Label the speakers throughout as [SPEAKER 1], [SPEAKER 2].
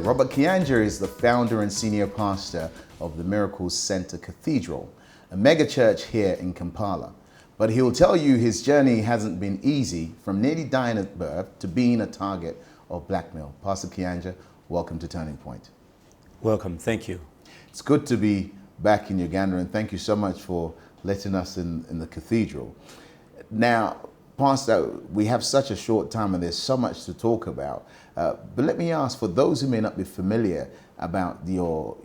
[SPEAKER 1] Robert Kayanja is the founder and senior pastor of the Miracles Center Cathedral, a mega church here in Kampala. But he'll tell you his journey hasn't been easy, from nearly dying at birth to being a target of blackmail. Pastor Kayanja, welcome to Turning Point.
[SPEAKER 2] Welcome, thank you.
[SPEAKER 1] It's good to be back in Uganda, and thank you so much for letting us in the cathedral. Now, Pastor, we have such a short time and there's so much to talk about. But let me ask, for those who may not be familiar about your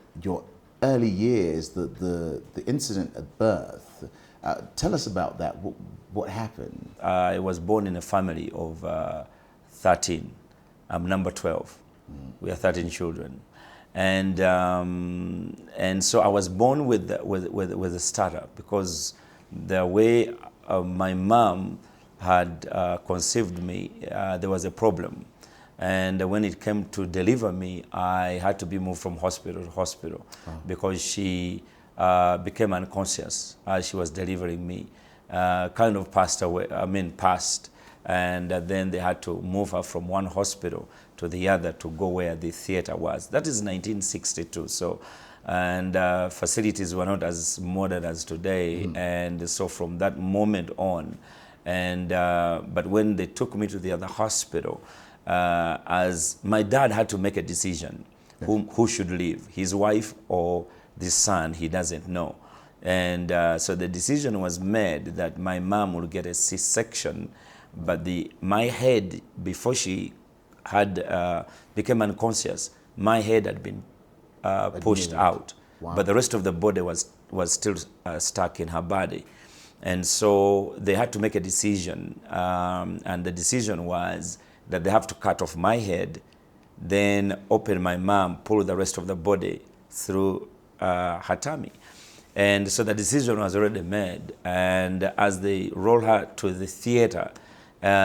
[SPEAKER 1] early years, the incident at birth, tell us about that. What happened?
[SPEAKER 2] I was born in a family of 13. I'm number 12. We are 13 children. And so I was born with a stutter, because the way my mom had conceived me, there was a problem. And when it came to deliver me, I had to be moved from hospital to hospital because she became unconscious as she was delivering me. Kind of passed away, passed. And then they had to move her from one hospital to the other to go where the theater was. That is 1962. So, and facilities were not as modern as today. And so from that moment on, but when they took me to the other hospital, as my dad had to make a decision, who should live, his wife or the son, he doesn't know. And so the decision was made that my mom would get a C-section, but my head, before she had became unconscious, my head had been pushed out. Wow. But the rest of the body was still stuck in her body. And so they had to make a decision, and the decision was that they have to cut off my head, then open my mom, pull the rest of the body through her tummy. And so the decision was already made, and as they rolled her to the theater,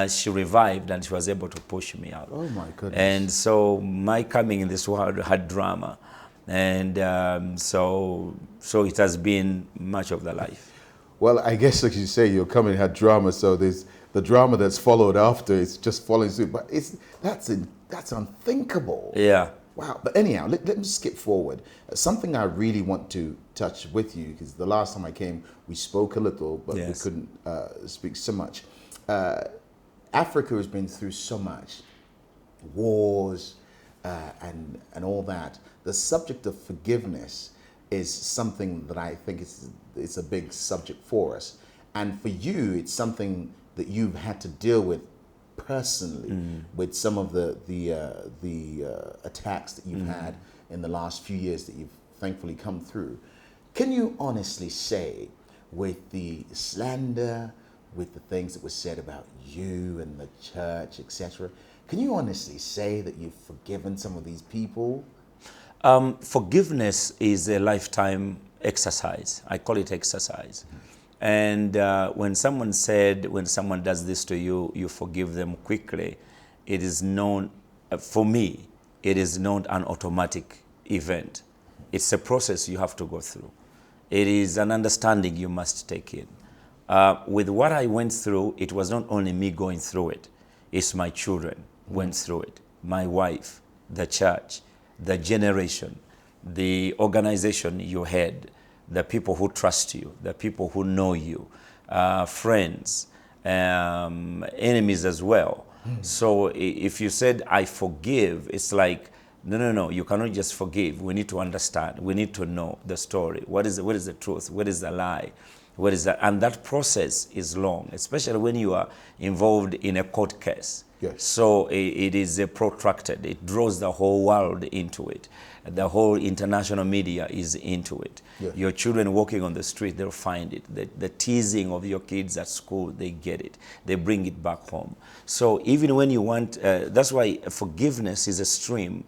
[SPEAKER 2] she revived and she was able to push me out.
[SPEAKER 1] Oh my goodness.
[SPEAKER 2] And so my coming in this world had drama, and so it has been much of the life.
[SPEAKER 1] Well, I guess, like you say, your coming had drama, so there's the drama that's followed after. It's just following suit, but that's unthinkable.
[SPEAKER 2] Yeah.
[SPEAKER 1] Wow. But anyhow, let me skip forward. Something I really want to touch with you, because the last time I came, we spoke a little, but we couldn't speak so much. Africa has been through so much, wars and all that. The subject of forgiveness is something that I think it's a big subject for us. And for you, it's something that you've had to deal with personally, with some of the attacks that you've had in the last few years that you've thankfully come through. Can you honestly say, with the slander, with the things that were said about you and the church, etc., can you honestly say that you've forgiven some of these people?
[SPEAKER 2] Forgiveness is a lifetime exercise. I call it exercise. And when someone does this to you, you forgive them quickly, it is known, for me, it is not an automatic event. It's a process you have to go through. It is an understanding you must take in. With what I went through, it was not only me going through it, it's my children went through it, my wife, the church, the generation, the organization you had, the people who trust you, the people who know you, friends, enemies as well. So if you said, I forgive, it's like, no, you cannot just forgive. We need to understand. We need to know the story. What is the truth? What is the lie? What is that? And that process is long, especially when you are involved in a court case.
[SPEAKER 1] Yes.
[SPEAKER 2] So it is protracted. It draws the whole world into it. The whole international media is into it.
[SPEAKER 1] Yes.
[SPEAKER 2] Your children walking on the street, they'll find it. The teasing of your kids at school, they get it. They bring it back home. So even when you want, that's why forgiveness is a stream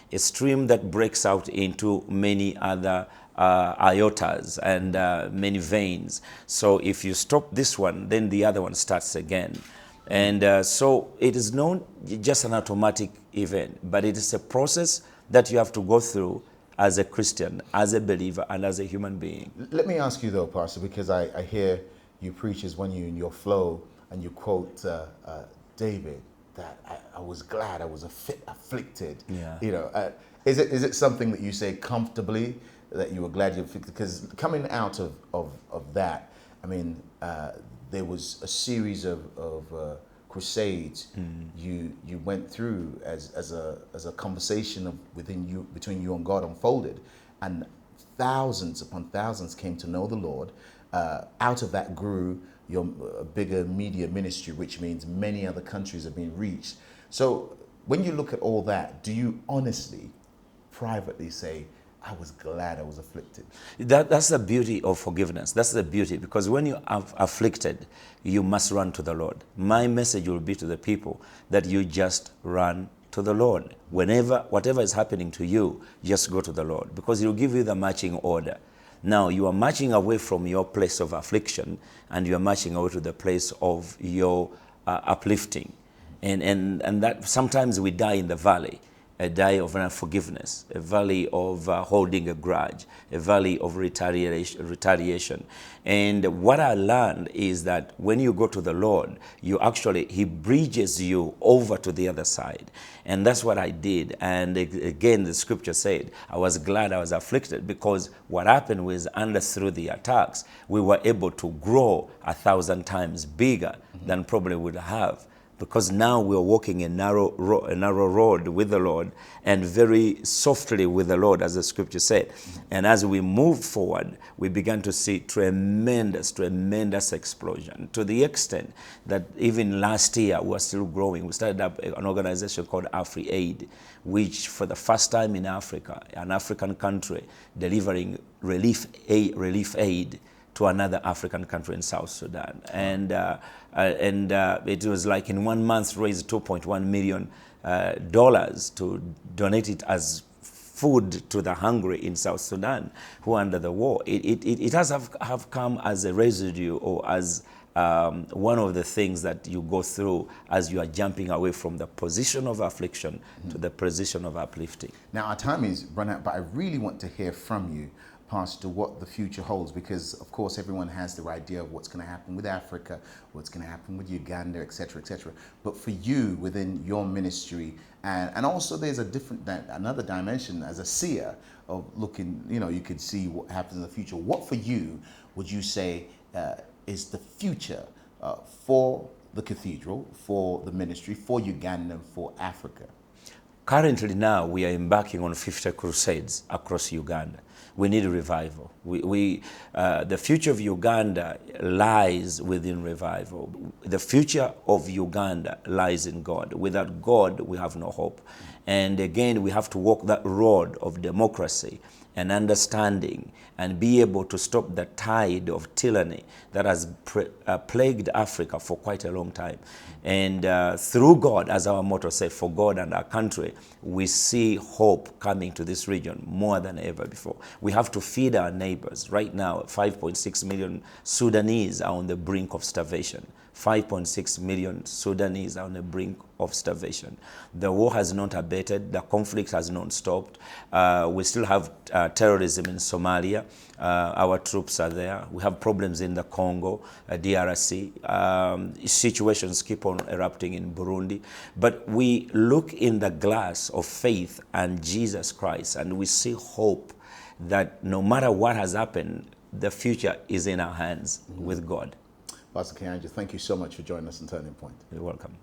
[SPEAKER 2] that breaks out into many other iotas and many veins. So if you stop this one, then the other one starts again. And so it is not just an automatic event, but it is a process that you have to go through as a Christian, as a believer, and as a human being.
[SPEAKER 1] Let me ask you though, Pastor, because I hear you preachers when you're in your flow and you quote David, that I was glad I was afflicted.
[SPEAKER 2] Yeah.
[SPEAKER 1] You know, Is it something that you say comfortably that you were glad you fixed? Because coming out of that, I mean, there was a series of crusades you went through as a conversation between you and God unfolded, and thousands upon thousands came to know the Lord. Out of that grew your bigger media ministry, which means many other countries have been reached. So when you look at all that, do you honestly, privately say, I was glad I was afflicted?
[SPEAKER 2] That's the beauty of forgiveness. That's the beauty, because when you are afflicted, you must run to the Lord. My message will be to the people that you just run to the Lord. Whatever is happening to you, just go to the Lord, because He'll give you the marching order. Now, you are marching away from your place of affliction, and you are marching away to the place of your uplifting. And that sometimes we die in the valley, a valley of unforgiveness, a valley of holding a grudge, a valley of retaliation. And what I learned is that when you go to the Lord, He bridges you over to the other side. And that's what I did. And again, the scripture said, I was glad I was afflicted, because what happened was, through the attacks, we were able to grow 1,000 times bigger than probably would have. Because now we're walking a narrow road with the Lord, and very softly with the Lord, as the scripture said. And as we moved forward, we began to see tremendous explosion, to the extent that even last year we're still growing. We started up an organization called AfriAid, which for the first time in Africa, an African country, delivering relief aid to another African country in South Sudan. And it was like in 1 month raised $2.1 million to donate it as food to the hungry in South Sudan who are under the war. It has have come as a residue, or as one of the things that you go through as you are jumping away from the position of affliction to the position of uplifting.
[SPEAKER 1] Now, our time is run out, but I really want to hear from you, Pastor, what the future holds, because of course everyone has their idea of what's going to happen with Africa, what's going to happen with Uganda, etc., etc. But for you, within your ministry, and also there's another dimension as a seer of looking, you could see what happens in the future. What for you would you say is the future for the cathedral, for the ministry, for Uganda, and for Africa?
[SPEAKER 2] Currently now we are embarking on 50 crusades across Uganda. We need a revival. The future of Uganda lies within revival. The future of Uganda lies in God. Without God, we have no hope. And again, we have to walk that road of democracy and understanding, and be able to stop the tide of tyranny that has plagued Africa for quite a long time. And through God, as our motto says, for God and our country, we see hope coming to this region more than ever before. We have to feed our neighbors. Right now, 5.6 million Sudanese are on the brink of starvation. 5.6 million Sudanese are on the brink of starvation. The war has not abated. The conflict has not stopped. We still have terrorism in Somalia. Our troops are there. We have problems in the Congo, DRC. Situations keep on erupting in Burundi. But we look in the glass of faith and Jesus Christ, and we see hope that no matter what has happened, the future is in our hands with God.
[SPEAKER 1] Pastor Kayanja, thank you so much for joining us on Turning Point.
[SPEAKER 2] You're welcome.